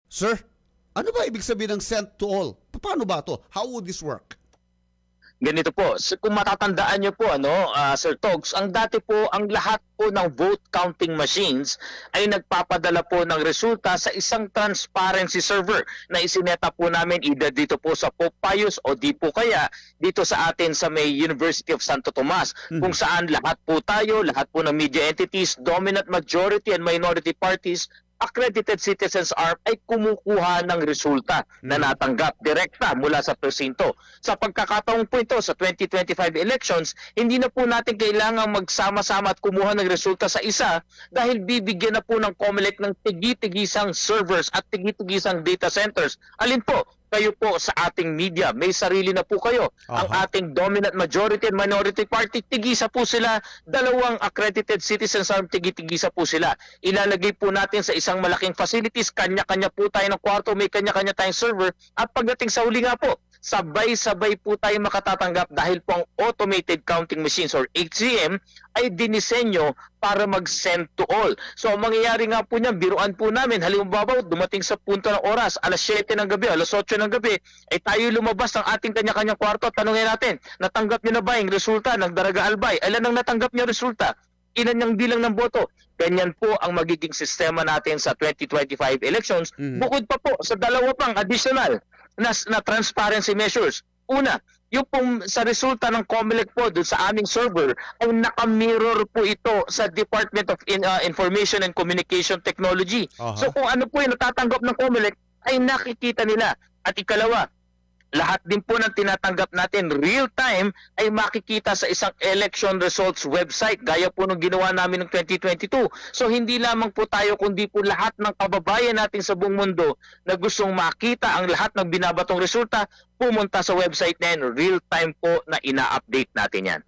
Sir, ano ba ibig sabihin ng sent to all? Paano ba to? How would this work? Ganito po, kung matatandaan niyo po Sir Togs, ang dati po ang lahat po ng vote counting machines ay nagpapadala po ng resulta sa isang transparency server na isineta po namin either dito po sa Pope Pius o di po kaya dito sa atin sa may University of Santo Tomas, kung saan lahat po tayo, lahat po ng media entities, dominant majority and minority parties, accredited citizens arm ay kumukuha ng resulta na natanggap direkta mula sa presinto. Sa pagkakataong po ito sa 2025 elections, hindi na po natin kailangang magsama-sama at kumuha ng resulta sa isa dahil bibigyan na po ng COMELEC ng tigi-tigisang servers at tigi-tigisang data centers. Alin po? Kayo po sa ating media, may sarili na po kayo. Ang ating dominant majority and minority party, tigisa po sila. Dalawang accredited citizens arm, tigi-tigisa po sila. Ilalagay po natin sa isang malaking facilities, kanya-kanya po tayo ng kwarto, may kanya-kanya tayong server. At pagdating sa huli nga po, sabay-sabay po tayo makatatanggap dahil po ang automated counting machines or HCM ay dinisenyo para mag-send to all. So ang mangyayari nga po niyan, biruan po namin, halimbawa dumating sa punto ng oras, alas 7 ng gabi, alas 8 ng gabi, ay tayo lumabas ng ating kanya-kanyang kwarto at tanungin natin, natanggap niyo na ba yung resulta ng Daraga Albay? Ilan ang natanggap niyo resulta? Ilan yung bilang ng boto? Ganyan po ang magiging sistema natin sa 2025 elections. Bukod pa po sa dalawa pang additional na transparency measures. Una, yung pong sa resulta ng COMELEC po doon sa aming server ay naka-mirror po ito sa Department of Information and Communication Technology. So kung ano po yung natatanggap ng COMELEC ay nakikita nila. At ikalawa, lahat din po ng tinatanggap natin real time ay makikita sa isang election results website gaya po nung ginawa namin ng 2022. So hindi lamang po tayo kundi po lahat ng kababayan natin sa buong mundo na gustong makita ang lahat ng binabatong resulta pumunta sa website na yan, real time po na ina-update natin yan.